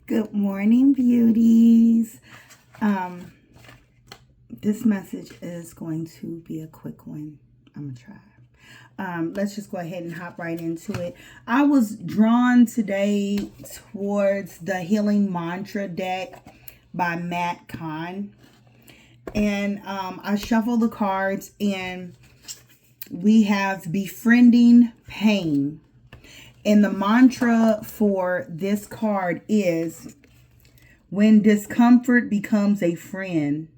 Good morning, beauties. This message is going to be a quick one. I'm gonna try. Let's just go ahead and hop right into it. I was drawn today towards the Healing Mantra deck by Matt Kahn. And I shuffle the cards, and we have Befriending Pain. And the mantra for this card is, when discomfort becomes a friend,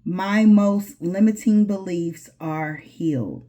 my most limiting beliefs are healed.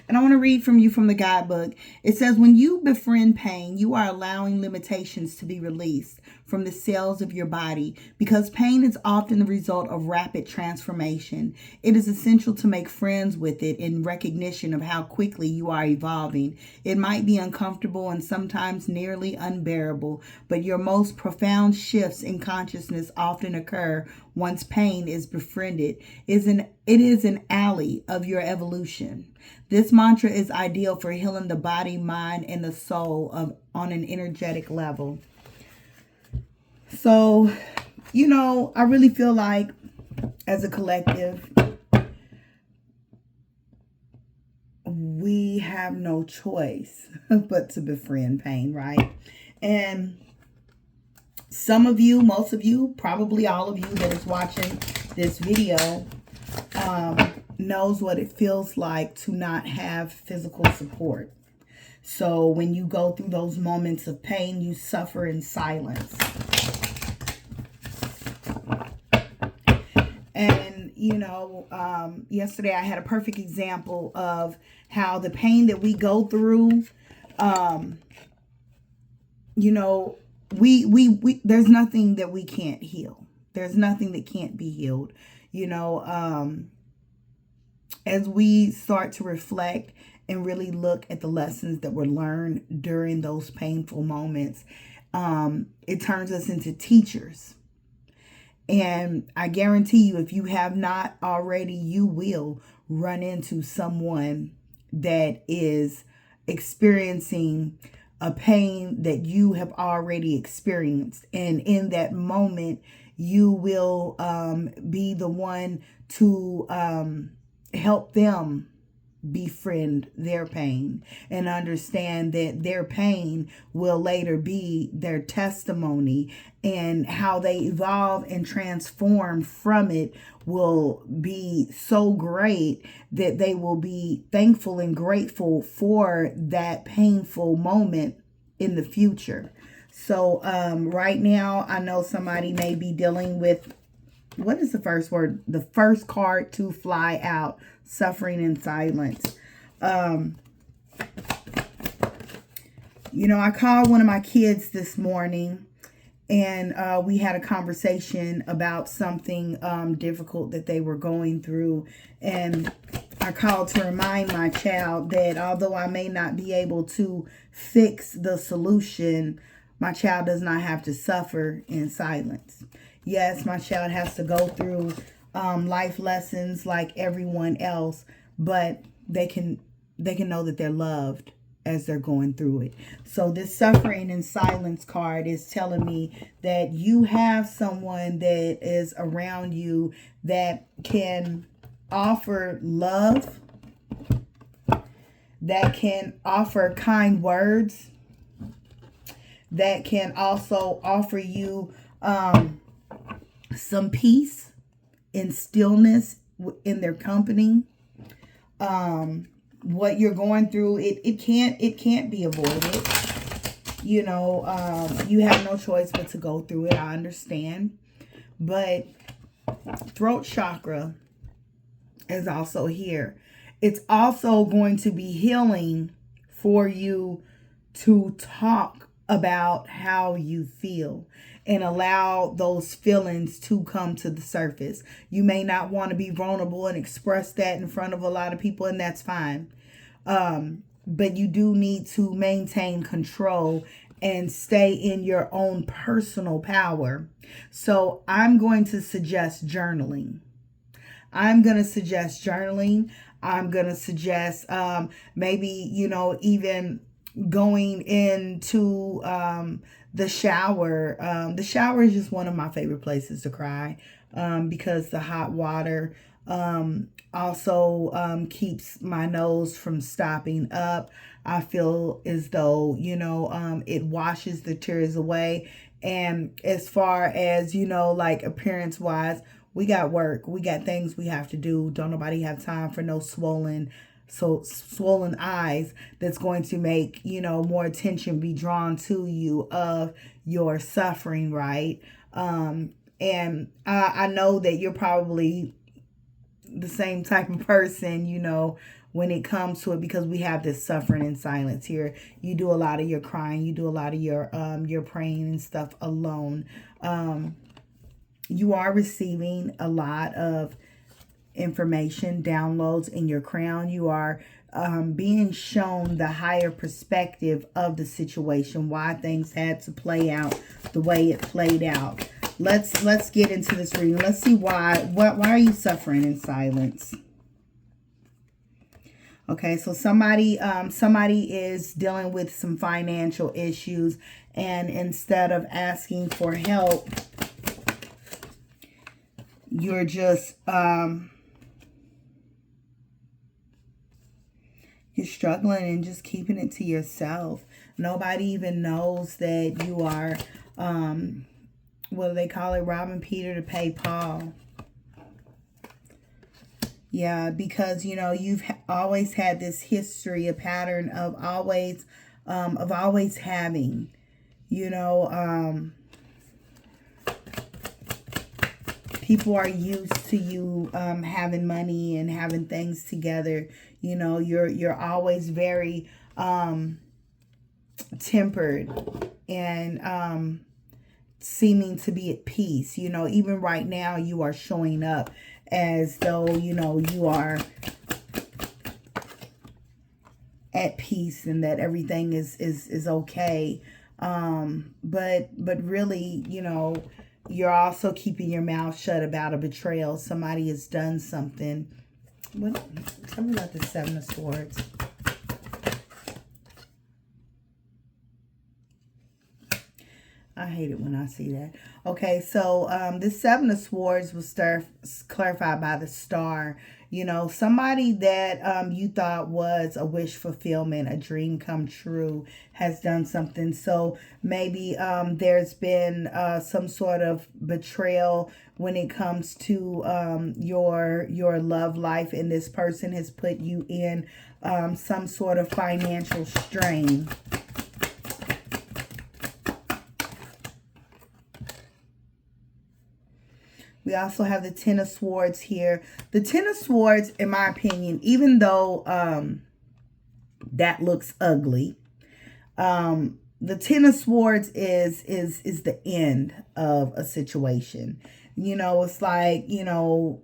And I want to read from you from the guidebook. It says, when you befriend pain, you are allowing limitations to be released from the cells of your body, because pain is often the result of rapid transformation. It is essential to make friends with it in recognition of how quickly you are evolving. It might be uncomfortable and sometimes nearly unbearable, but your most profound shifts in consciousness often occur once pain is befriended. It is an ally of your evolution. This mantra is ideal for healing the body, mind, and the soul on an energetic level. So, I really feel like as a collective, we have no choice but to befriend pain, right? And some of you, most of you, probably all of you that is watching this video knows what it feels like to not have physical support. So when you go through those moments of pain, you suffer in silence. And, yesterday I had a perfect example of how the pain that we go through, there's nothing that we can't heal. There's nothing that can't be healed. As we start to reflect and really look at the lessons that were learned during those painful moments, it turns us into teachers. And I guarantee you, if you have not already, you will run into someone that is experiencing a pain that you have already experienced. And in that moment, you will be the one to help them befriend their pain and understand that their pain will later be their testimony, and how they evolve and transform from it will be so great that they will be thankful and grateful for that painful moment in the future. So right now, I know somebody may be dealing with, what is the first word? The first card to fly out, suffering in silence. I called one of my kids this morning, and we had a conversation about something difficult that they were going through. And I called to remind my child that although I may not be able to fix the solution, my child does not have to suffer in silence. Yes, my child has to go through life lessons like everyone else, but they can know that they're loved as they're going through it. So this suffering in silence card is telling me that you have someone that is around you that can offer love, that can offer kind words, that can also offer you some peace and stillness in their company. What you're going through, it can't be avoided. You have no choice but to go through it. I understand. But throat chakra is also here. It's also going to be healing for you to talk about how you feel and allow those feelings to come to the surface. You may not want to be vulnerable and express that in front of a lot of people, and that's fine. But you do need to maintain control and stay in your own personal power. So I'm going to suggest journaling. I'm going to suggest maybe, you know, even going into the shower. The shower is just one of my favorite places to cry, because the hot water also keeps my nose from stopping up. I feel as though, you know, it washes the tears away. And as far as, you know, like appearance wise, we got work, we got things we have to do. Don't nobody have time for no swollen eyes that's going to make, you know, more attention be drawn to you of your suffering, right? And I know that you're probably the same type of person, you know, when it comes to it, because we have this suffering in silence here. You do a lot of your crying, you do a lot of your praying and stuff alone. You are receiving a lot of information, downloads in your crown. You are being shown the higher perspective of the situation, why things had to play out the way it played out. Let's get into this reading. Let's see why are you suffering in silence? Okay, so somebody is dealing with some financial issues, and instead of asking for help, you're just you're struggling and just keeping it to yourself. Nobody even knows that you are what do they call it? Robbing Peter to pay Paul. Yeah, because, you know, you've always had this history, a pattern of always having, you know, people are used to you having money and having things together. You know, you're always very tempered and seeming to be at peace. You know, even right now you are showing up as though, you know, you are at peace and that everything is okay. But really, you know, you're also keeping your mouth shut about a betrayal. Somebody has done something. Tell me about the Seven of Swords. I hate it when I see that. Okay, so this Seven of Swords was clarified by the star. You know, somebody that you thought was a wish fulfillment, a dream come true, has done something. So maybe there's been some sort of betrayal when it comes to your love life, and this person has put you in some sort of financial strain. We also have the Ten of Swords here. The Ten of Swords, in my opinion, even though that looks ugly, the Ten of Swords is the end of a situation. You know, it's like, you know,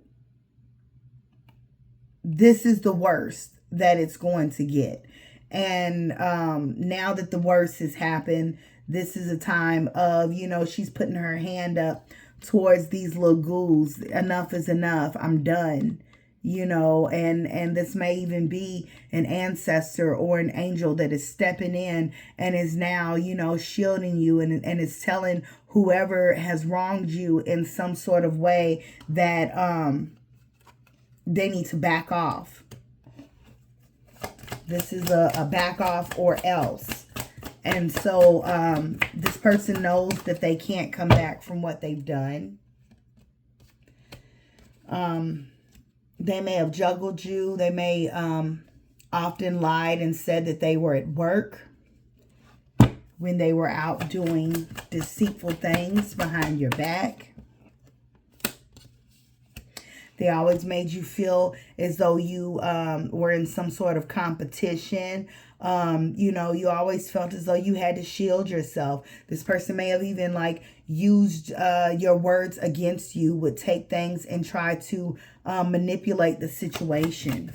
this is the worst that it's going to get. And now that the worst has happened, this is a time of, you know, she's putting her hand up towards these little ghouls. Enough is enough. I'm done. You know, and this may even be an ancestor or an angel that is stepping in and is now, you know, shielding you and is telling whoever has wronged you in some sort of way that they need to back off. This is a back off or else. And so this person knows that they can't come back from what they've done. They may have juggled you. They may often lied and said that they were at work when they were out doing deceitful things behind your back. They always made you feel as though you were in some sort of competition. You know, you always felt as though you had to shield yourself. This person may have even like used your words against you, would take things and try to manipulate the situation.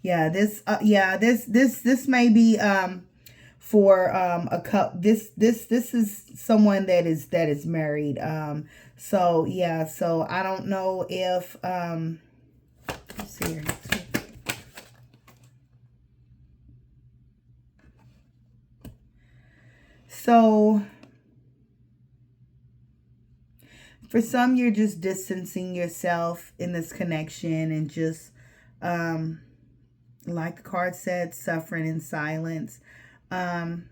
Yeah, this may be for a couple. This is someone that is married. So yeah, so I don't know if let's see here. So for some, you're just distancing yourself in this connection and just like the card said, suffering in silence. And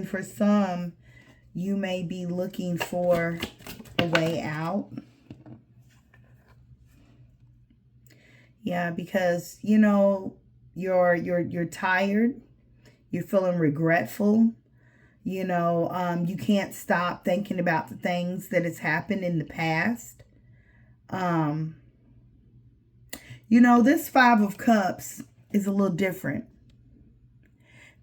for some, you may be looking for a way out. Yeah, because you know you're tired. You're feeling regretful. You know, you can't stop thinking about the things that has happened in the past. You know, this Five of Cups is a little different.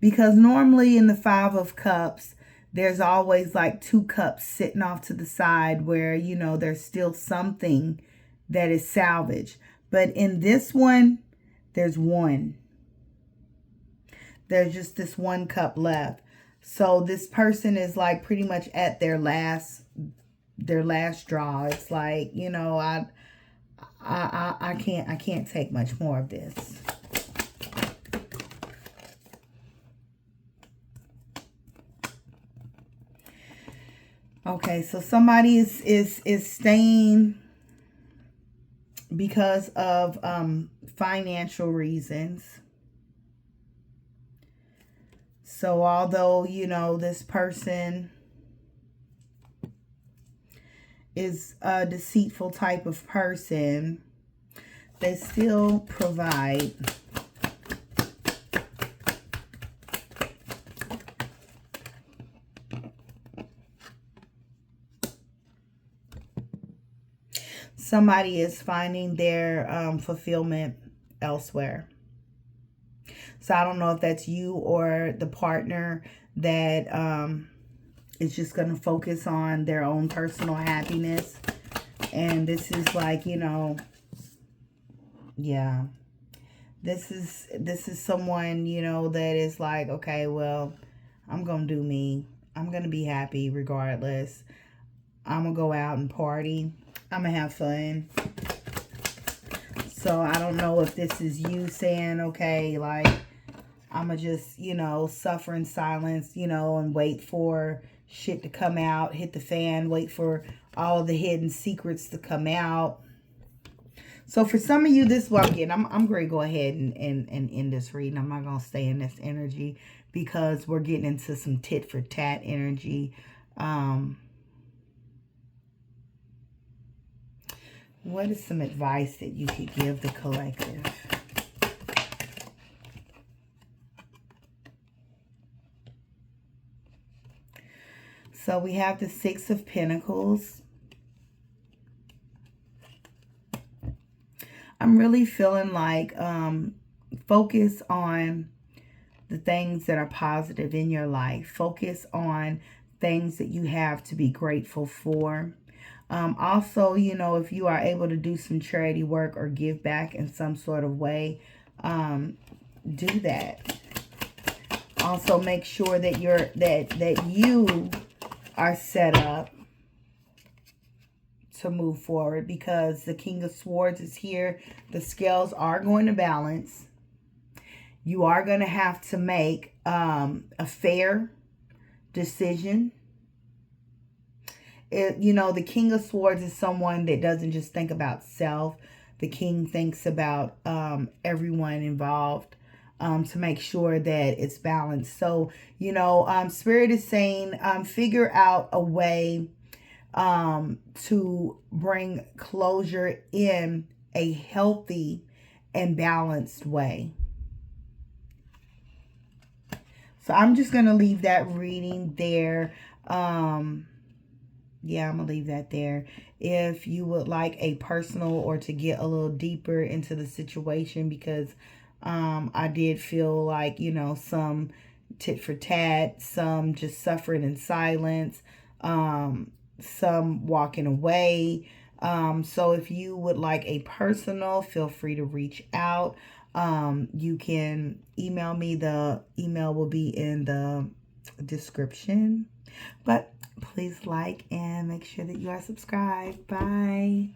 Because normally in the Five of Cups, there's always like two cups sitting off to the side where, you know, there's still something that is salvaged. But in this one, there's one. There's just this one cup left. So this person is like pretty much at their last draw. It's like, you know, I can't take much more of this. Okay, so somebody is staying because of financial reasons. So although, you know, this person is a deceitful type of person, they still provide. Somebody is finding their fulfillment elsewhere. So I don't know if that's you or the partner that is just going to focus on their own personal happiness. And this is like, you know, yeah. This is someone, you know, that is like, okay, well, I'm going to do me. I'm going to be happy regardless. I'm going to go out and party. I'm going to have fun. So I don't know if this is you saying, okay, like, I'm going to just, you know, suffer in silence, you know, and wait for shit to come out, hit the fan, wait for all the hidden secrets to come out. So for some of you, this is what I'm getting. I'm going to go ahead and end this reading. I'm not going to stay in this energy because we're getting into some tit for tat energy. What is some advice that you could give the collective? So we have the Six of Pentacles. I'm really feeling like focus on the things that are positive in your life. Focus on things that you have to be grateful for. Also, you know, if you are able to do some charity work or give back in some sort of way, do that. Also, make sure that you are set up to move forward, because the King of Swords is here. The scales are going to balance. You are going to have to make a fair decision. You know, the King of Swords is someone that doesn't just think about self. The King thinks about everyone involved to make sure that it's balanced. So, you know, Spirit is saying figure out a way to bring closure in a healthy and balanced way. So I'm just going to leave that reading there. Yeah, I'm going to leave that there. If you would like a personal or to get a little deeper into the situation, because I did feel like, you know, some tit for tat, some just suffering in silence, some walking away. So if you would like a personal, feel free to reach out. You can email me. The email will be in the description. But please like and make sure that you are subscribed. Bye.